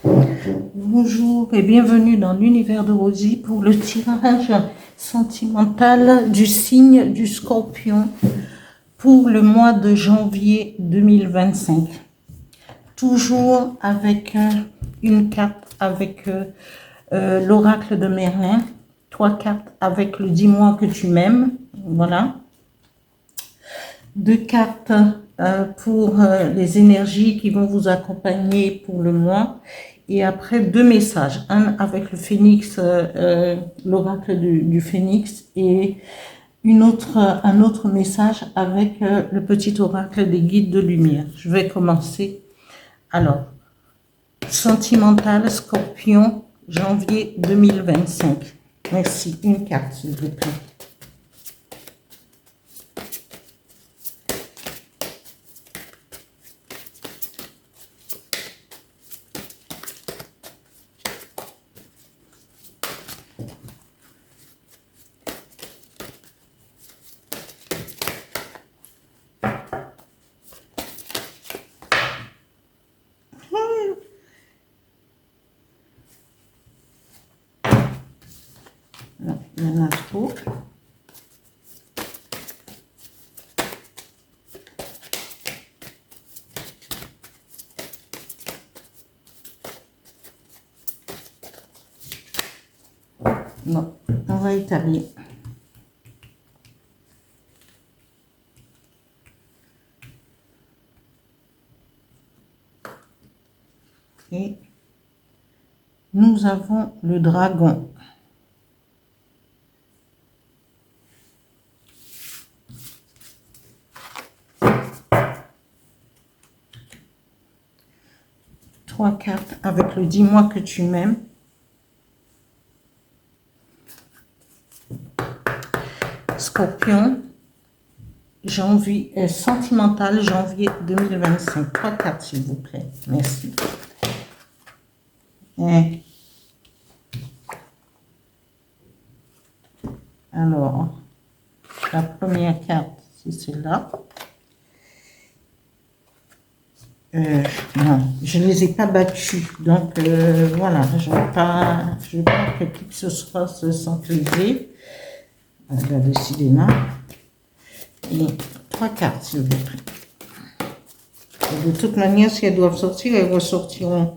Bonjour et bienvenue dans l'univers de Rosie pour le tirage sentimental du signe du Scorpion pour le mois de janvier 2025. Toujours avec une carte avec l'oracle de Merlin, 3 cartes avec le dis-moi que tu m'aimes, voilà. 2 cartes pour les énergies qui vont vous accompagner pour le mois. Et après 2 messages, un avec le phénix, l'oracle du phénix, et un autre message avec le petit oracle des guides de lumière. Je vais commencer. Alors, sentimental, Scorpion, janvier 2025. Merci. Une carte, s'il vous plaît. Non, il y en a trop. Non, on va établir. Et nous avons le dragon. Trois cartes avec le dis-moi que tu m'aimes. Scorpion, janvier, sentimental, janvier 2025. 3 cartes, s'il vous plaît. Merci. Et alors, la première carte, c'est celle-là. Non, je ne les ai pas battus. Donc, voilà, je ne veux pas que qui que ce soit se sente lésé. Elle a décidé là. Et 3 cartes, s'il vous plaît. Et de toute manière, si elles doivent sortir, elles ressortiront.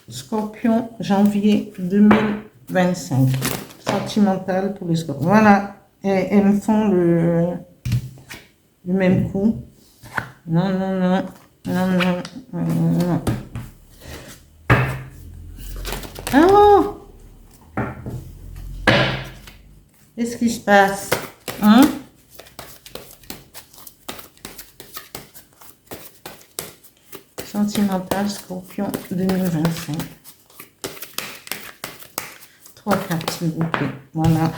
Scorpion, janvier 2025. Sentimental pour les scorpions. Voilà. Et elles me font le même coup. Non, non, non. Non, non, non, non. Oh! Qu'est-ce qui se passe? Hein? Sentimental, Scorpion 2025. 3 cartes, s'il vous plaît. Voilà.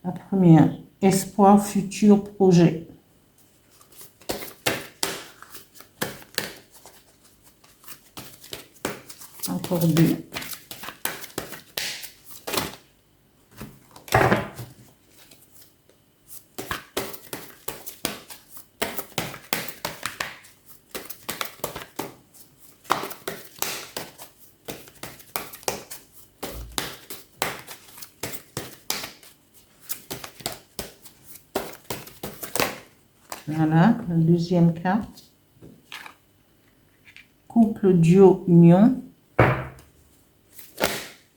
La première, espoir, futur, projet. Encore 2. Voilà, la deuxième carte. Couple, duo, union.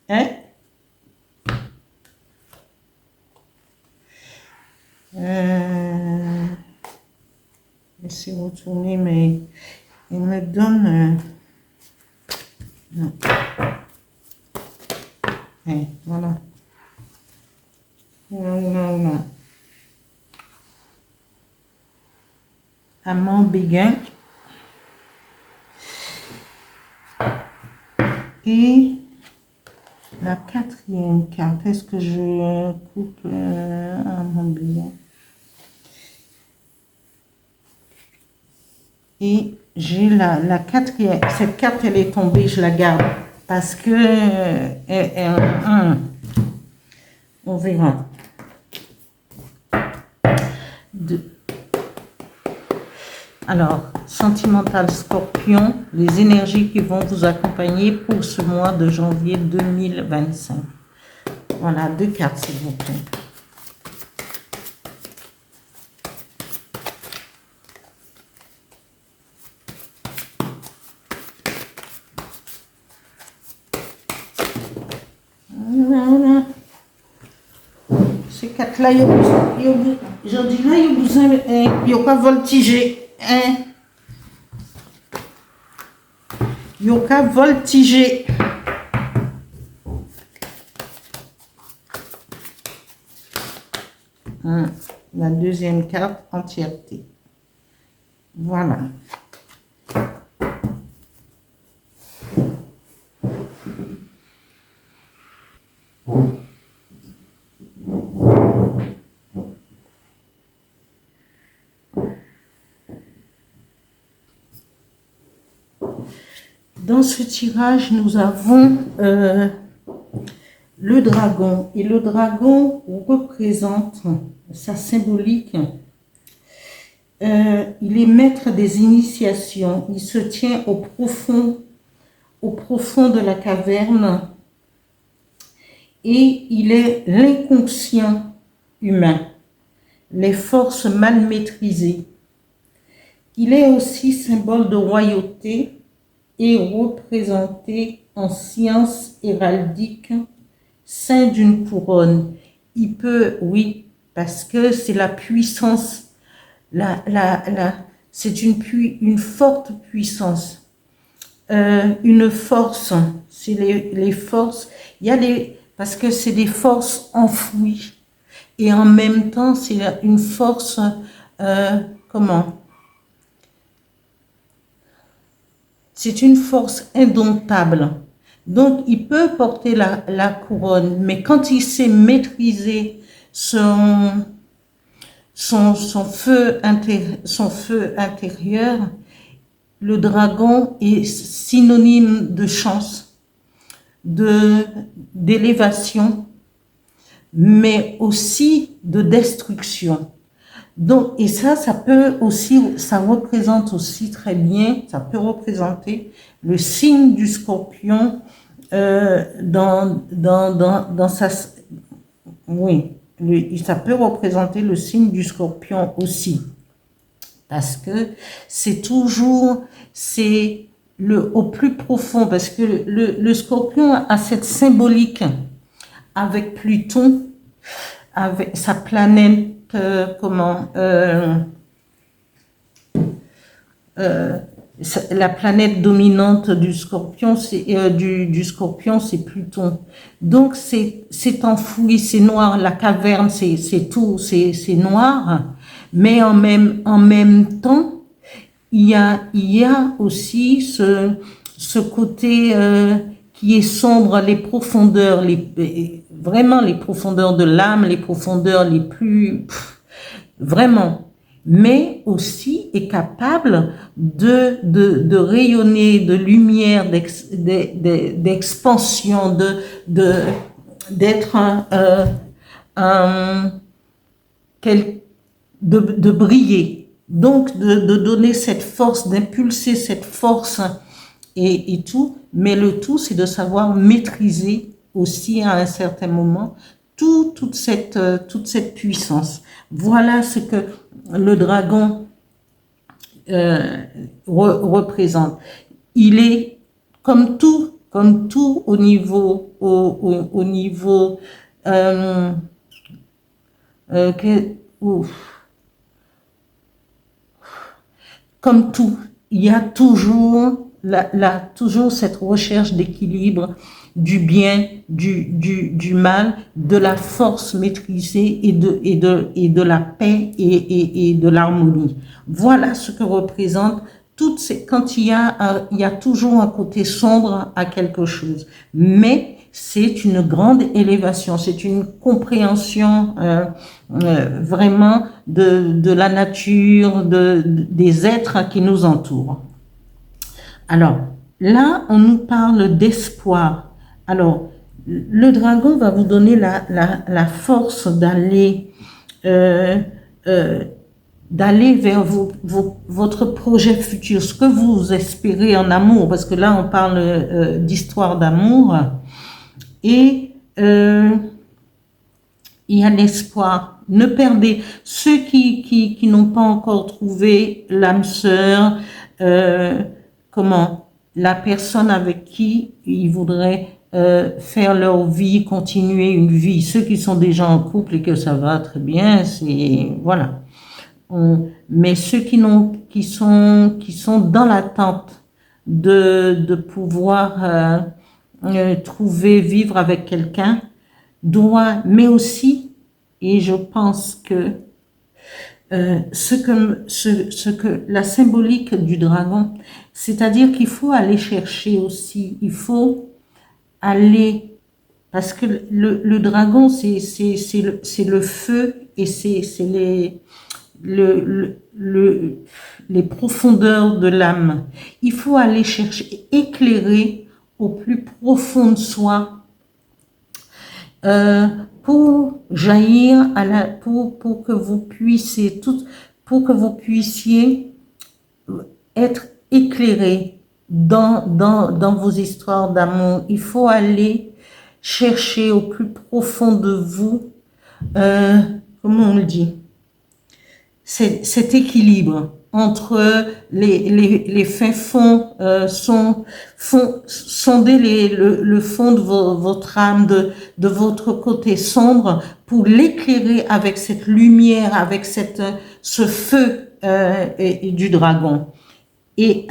Hein? Laissez retourner, mais il me donne... non. Et voilà. Voilà. Amant béguin. Et la quatrième carte, est-ce que je coupe amant béguin? Et j'ai la quatrième, cette carte elle est tombée, je la garde parce que on verra. Alors, sentimental Scorpion, les énergies qui vont vous accompagner pour ce mois de janvier 2025. Voilà, 2 cartes s'il vous plaît. Voilà. Ces cartes-là, je dirais, il y a pas voltiger. Il y a pas voltiger. La deuxième carte, entièreté. Voilà. Dans ce tirage, nous avons le dragon. Et le dragon représente sa symbolique. Il est maître des initiations. Il se tient au profond de la caverne. Et il est l'inconscient humain, les forces mal maîtrisées. Il est aussi symbole de royauté et représenté en science héraldique, sein d'une couronne. Il peut, oui, parce que c'est la puissance, c'est une forte puissance, une force, c'est les forces, il y a parce que c'est des forces enfouies, et en même temps, c'est une force, comment? C'est une force indomptable. Donc, il peut porter la couronne, mais quand il sait maîtriser son feu intérieur, le dragon est synonyme de chance, d'élévation, mais aussi de destruction. Donc, et ça représente aussi très bien, ça peut représenter le signe du Scorpion dans sa, oui, ça peut représenter le signe du Scorpion aussi, parce que c'est toujours, c'est au plus profond, parce que le Scorpion a cette symbolique avec Pluton, avec sa planète. La planète dominante du Scorpion, du Scorpion, c'est Pluton. Donc c'est enfoui, c'est noir. La caverne, c'est tout, c'est noir. Mais en même temps, il y a aussi ce côté qui est sombre, les profondeurs, vraiment les profondeurs de l'âme, les profondeurs les plus, vraiment, mais aussi est capable de rayonner de lumière, d'expansion, d'être de briller, donc de donner cette force, d'impulser cette force et tout, mais le tout c'est de savoir maîtriser aussi à un certain moment toute cette puissance. Voilà ce que le dragon représente. Il est comme tout au niveau comme tout, il y a toujours toujours cette recherche d'équilibre, du bien, du mal, de la force maîtrisée et de la paix et de l'harmonie. Voilà ce que représente quand il y a toujours un côté sombre à quelque chose. Mais c'est une grande élévation, c'est une compréhension vraiment de la nature, des êtres qui nous entourent. Alors, là, on nous parle d'espoir. Alors, le dragon va vous donner la force d'aller d'aller vers votre projet futur, ce que vous espérez en amour, parce que là on parle d'histoire d'amour, et il y a l'espoir. Ne perdez ceux qui n'ont pas encore trouvé l'âme sœur, comment la personne avec qui ils voudraient faire leur vie, continuer une vie. Ceux qui sont déjà en couple et que ça va très bien, c'est voilà. Mais ceux qui sont dans l'attente de pouvoir trouver, vivre avec quelqu'un, mais aussi, et je pense que ce que la symbolique du dragon, c'est-à-dire qu'il faut aller chercher aussi, il faut aller, parce que le dragon, c'est le feu et c'est les profondeurs de l'âme. Il faut aller chercher, éclairer au plus profond de soi, pour jaillir pour que vous puissiez être éclairé dans vos histoires d'amour. Il faut aller chercher au plus profond de vous, comment on le dit, cet équilibre entre les fins fonds, sonder le fond de votre âme, de votre côté sombre, pour l'éclairer avec cette lumière, avec ce feu du dragon. Et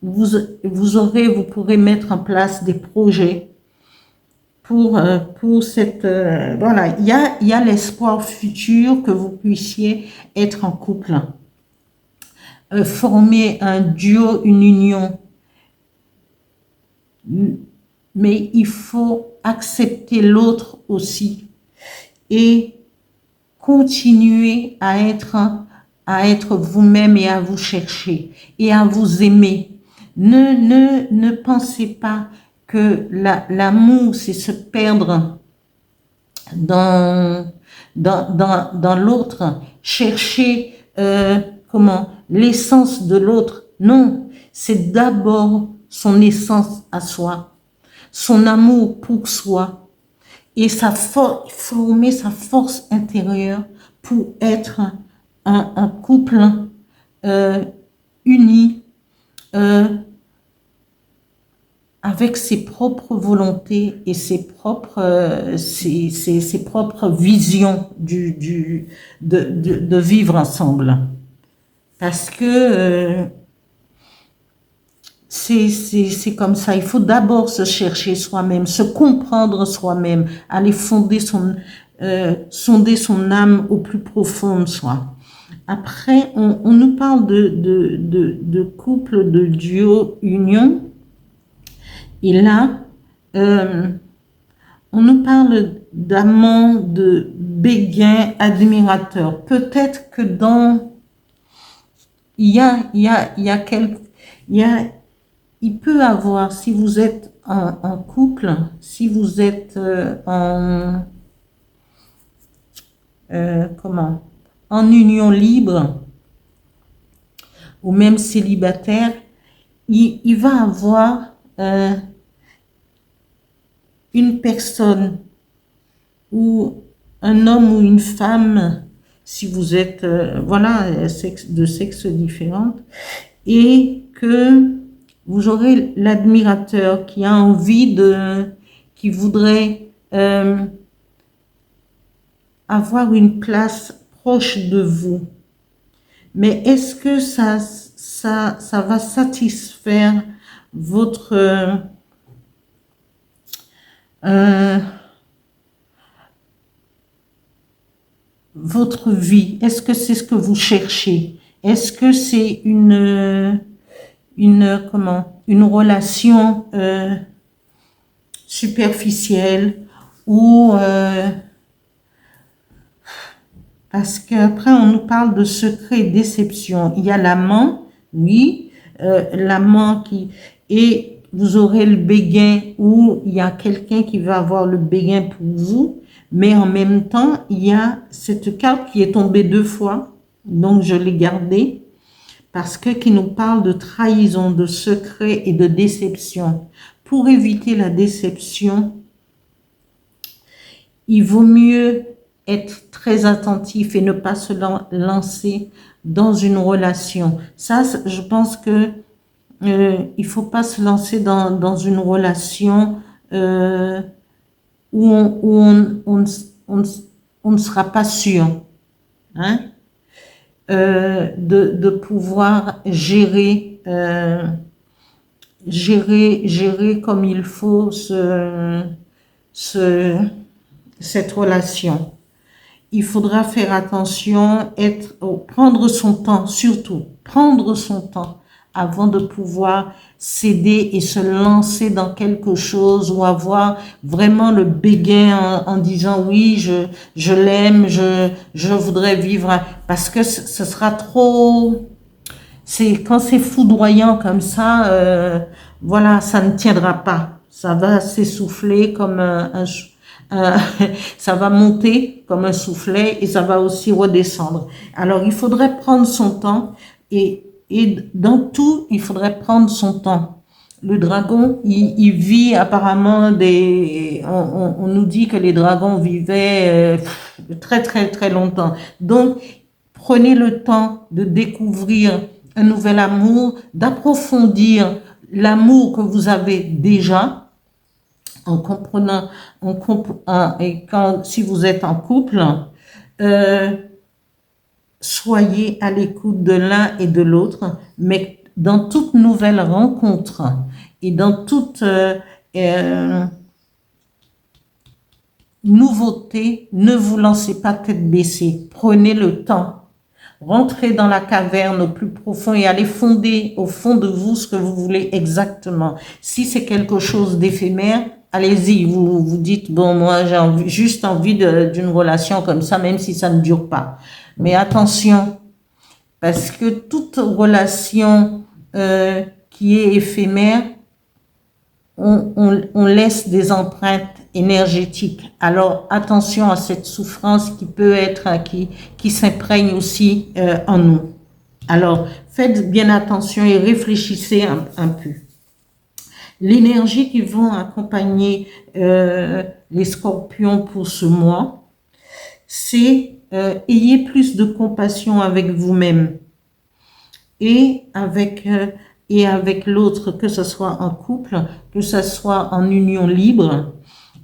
vous pourrez mettre en place des projets pour cette voilà, il y a l'espoir futur que vous puissiez être en couple, former un duo, une union, mais il faut accepter l'autre aussi et continuer à être vous-même et à vous chercher et à vous aimer. Ne pensez pas que l'amour, c'est se perdre dans l'autre, chercher l'essence de l'autre. Non, c'est d'abord son essence à soi, son amour pour soi et former sa force intérieure pour être un couple uni, avec ses propres volontés et ses propres visions de vivre ensemble. Parce que c'est comme ça, il faut d'abord se chercher soi-même, se comprendre soi-même, aller sonder son âme au plus profond de soi. Après, on nous parle de couple, de duo, union. Et là, on nous parle d'amant, de béguin, admirateur. Peut-être que il peut avoir, si vous êtes en couple, si vous êtes en union libre, ou même célibataire, il va avoir une personne ou un homme ou une femme, si vous êtes de sexe différent, et que vous aurez l'admirateur qui a envie qui voudrait avoir une place proche de vous. Mais est-ce que ça va satisfaire votre vie? Est-ce que c'est ce que vous cherchez? Est-ce que c'est une relation superficielle ou parce qu'après on nous parle de secret et déception. Il y a l'amant, oui, l'amant et vous aurez le béguin, ou il y a quelqu'un qui va avoir le béguin pour vous, Mais en même temps, il y a cette carte qui est tombée 2 fois, donc je l'ai gardée, parce que qui nous parle de trahison, de secret et de déception. Pour éviter la déception, il vaut mieux être très attentif et ne pas se lancer dans une relation. Ça, je pense que il faut pas se lancer dans une relation où on ne sera pas sûr, hein, de pouvoir gérer, gérer comme il faut cette relation. Il faudra faire attention, prendre son temps, surtout prendre son temps avant de pouvoir céder et se lancer dans quelque chose ou avoir vraiment le béguin en disant oui, je l'aime, je voudrais vivre, parce que ce sera trop, quand c'est foudroyant comme ça, voilà, ça ne tiendra pas. Ça va s'essouffler comme ça va monter comme un soufflet et ça va aussi redescendre. Alors, il faudrait prendre son temps et dans tout, il faudrait prendre son temps. Le dragon, il vit apparemment on nous dit que les dragons vivaient très, très, très longtemps. Donc, prenez le temps de découvrir un nouvel amour, d'approfondir l'amour que vous avez déjà, en comprenant, si vous êtes en couple, soyez à l'écoute de l'un et de l'autre, mais dans toute nouvelle rencontre et dans toute nouveauté, ne vous lancez pas tête baissée. Prenez le temps. Rentrez dans la caverne au plus profond et allez fonder au fond de vous ce que vous voulez exactement. Si c'est quelque chose d'éphémère, allez-y. Vous dites, bon, moi, j'ai juste envie d'une relation comme ça, même si ça ne dure pas. Mais attention, parce que toute relation qui est éphémère, on laisse des empreintes énergétiques. Alors, attention à cette souffrance qui peut être, qui s'imprègne aussi en nous. Alors, faites bien attention et réfléchissez un peu. L'énergie qui vont accompagner les scorpions pour ce mois, c'est ayez plus de compassion avec vous-même et avec l'autre, que ce soit en couple, que ce soit en union libre.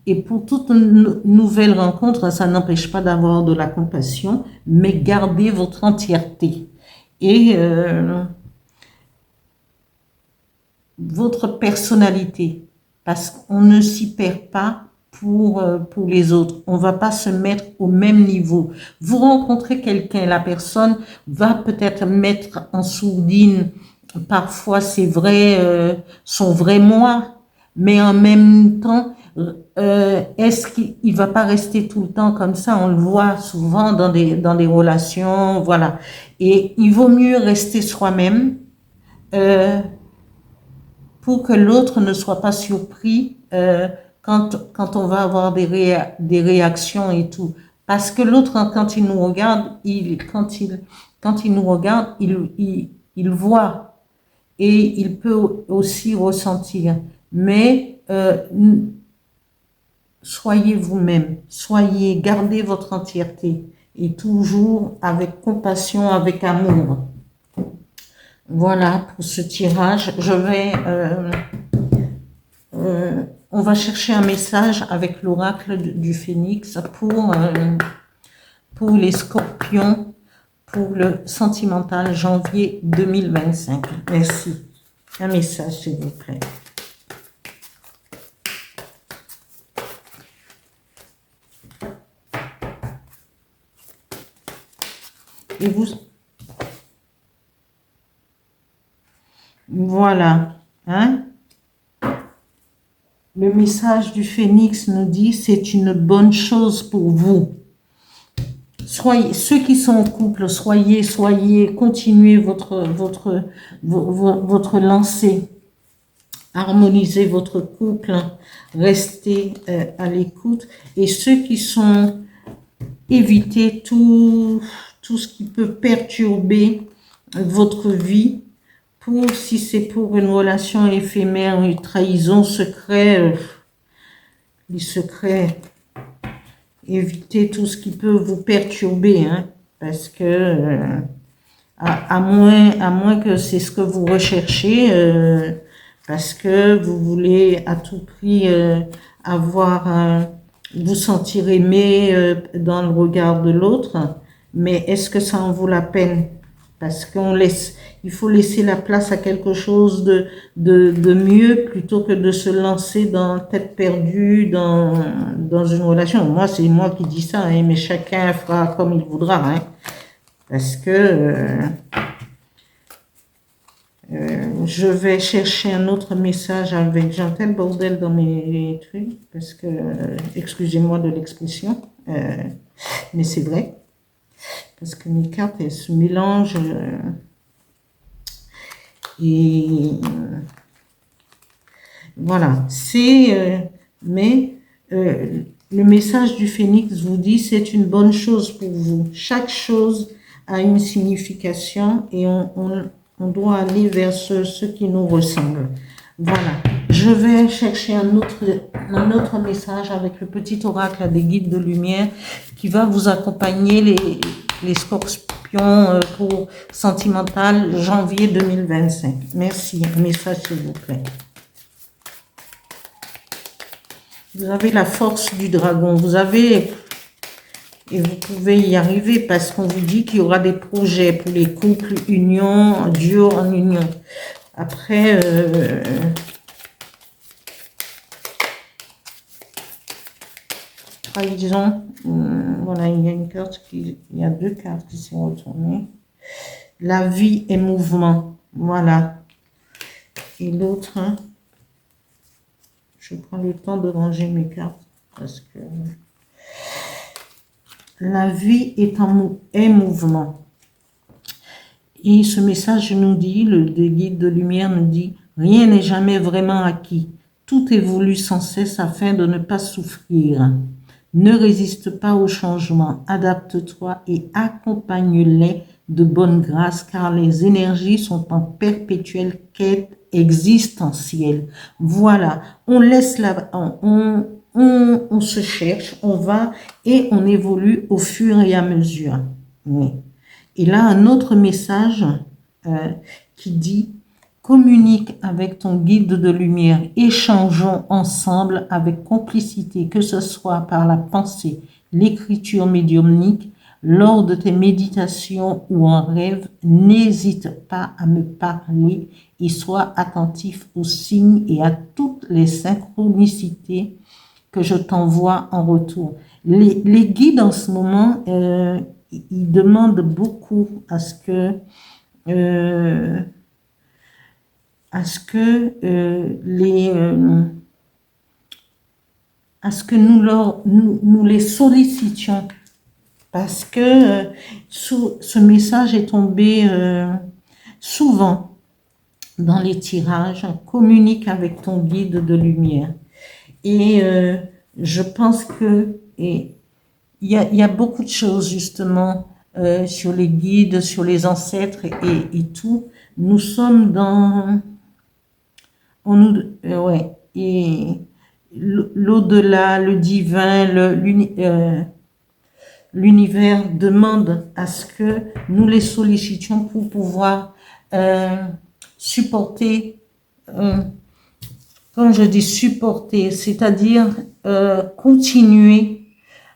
Et pour toute nouvelle rencontre, ça n'empêche pas d'avoir de la compassion, mais gardez votre entièreté et votre personnalité, parce qu'on ne s'y perd pas pour les autres. On va pas se mettre au même niveau. Vous rencontrez quelqu'un, la personne va peut-être mettre en sourdine parfois c'est vrai, son vrai moi, mais en même temps, est-ce qu'il va pas rester tout le temps comme ça? On le voit souvent dans des relations, voilà. Et il vaut mieux rester soi-même pour que l'autre ne soit pas surpris quand on va avoir des réactions et tout. Parce que l'autre, quand il nous regarde, quand il nous regarde, il voit et il peut aussi ressentir. Mais soyez vous-même, gardez votre entièreté et toujours avec compassion, avec amour. Voilà pour ce tirage. On va chercher un message avec l'oracle du Phénix pour les scorpions pour le sentimental janvier 2025. Merci. Un message, s'il vous plaît. Et vous... Voilà. Hein? Le message du Phénix nous dit, c'est une bonne chose pour vous. Soyez, ceux qui sont en couple, continuez votre lancée. harmoniser votre couple, restez à l'écoute. Et ceux qui sont, évitez tout ce qui peut perturber votre vie, si c'est pour une relation éphémère, une trahison, secret, les secrets, évitez tout ce qui peut vous perturber, hein, parce que à moins que c'est ce que vous recherchez, parce que vous voulez à tout prix vous sentir aimé dans le regard de l'autre, mais est-ce que ça en vaut la peine? Parce il faut laisser la place à quelque chose de mieux plutôt que de se lancer dans tête perdue dans une relation. Moi, c'est moi qui dis ça, hein, mais chacun fera comme il voudra, hein, parce que je vais chercher un autre message avec j'ai un tel bordel dans mes trucs, parce que, excusez-moi de l'expression, mais c'est vrai. Parce que mes cartes, elles se mélangent. Et voilà. Mais le message du phénix vous dit c'est une bonne chose pour vous. Chaque chose a une signification et on doit aller vers ce qui nous ressemble. Voilà. Je vais chercher un autre message avec le petit oracle des guides de lumière qui va vous accompagner les scorpions pour sentimental janvier 2025. Merci. Un message s'il vous plaît. Vous avez la force du dragon. Et vous pouvez y arriver parce qu'on vous dit qu'il y aura des projets pour les couples, union, duo en union. Après, trahison, voilà, il y a deux cartes qui sont retournées. La vie est mouvement, voilà. Et l'autre, je prends le temps de ranger mes cartes parce que la vie est mouvement. Et ce message nous dit, le guide de lumière nous dit, rien n'est jamais vraiment acquis. Tout évolue sans cesse afin de ne pas souffrir. Ne résiste pas au changement, adapte-toi et accompagne-les de bonne grâce car les énergies sont en perpétuelle quête existentielle. Voilà, on laisse on se cherche, on va et on évolue au fur et à mesure. Oui. Et là, un autre message qui dit « Communique avec ton guide de lumière, échangeons ensemble avec complicité, que ce soit par la pensée, l'écriture médiumnique, lors de tes méditations ou en rêve, n'hésite pas à me parler et sois attentif aux signes et à toutes les synchronicités que je t'envoie en retour. » Les guides en ce moment, ils demandent beaucoup à ce que nous les sollicitions parce que ce message est tombé souvent dans les tirages. Communique avec ton guide de lumière et je pense que il y a beaucoup de choses justement sur les guides, sur les ancêtres et tout. Nous sommes dans et l'au-delà, le divin, l'univers demande à ce que nous les sollicitions pour pouvoir supporter, quand je dis supporter, c'est-à-dire continuer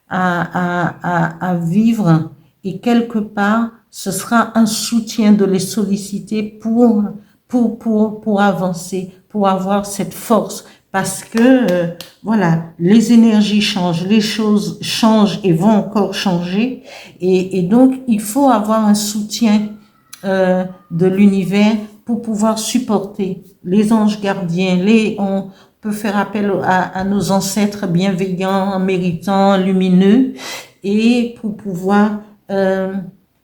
à vivre et quelque part, ce sera un soutien de les solliciter pour avancer, pour avoir cette force. Parce que, voilà, les énergies changent, les choses changent et vont encore changer. Et donc, il faut avoir un soutien de l'univers pour pouvoir supporter les anges gardiens. On peut faire appel à nos ancêtres bienveillants, méritants, lumineux, et pour pouvoir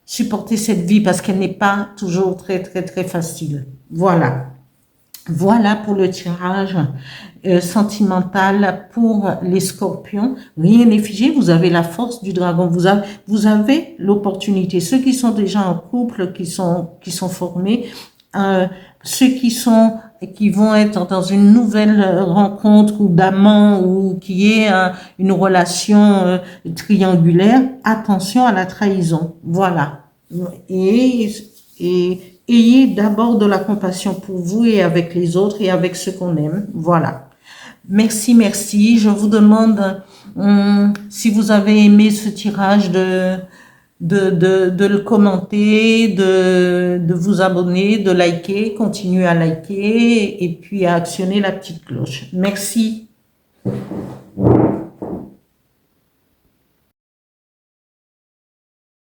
supporter cette vie parce qu'elle n'est pas toujours très, très, très facile. Voilà. Voilà pour le tirage sentimental pour les scorpions. Rien n'est figé, vous avez la force du dragon, vous avez l'opportunité. Ceux qui sont déjà en couple, qui sont formés, ceux qui vont être dans une nouvelle rencontre ou d'amant ou qui est une relation triangulaire, attention à la trahison. Voilà. Et, et ayez d'abord de la compassion pour vous et avec les autres et avec ceux qu'on aime. Voilà. Merci, merci. Je vous demande si vous avez aimé ce tirage de le commenter, de vous abonner, de liker, continuer à liker et puis à actionner la petite cloche. Merci.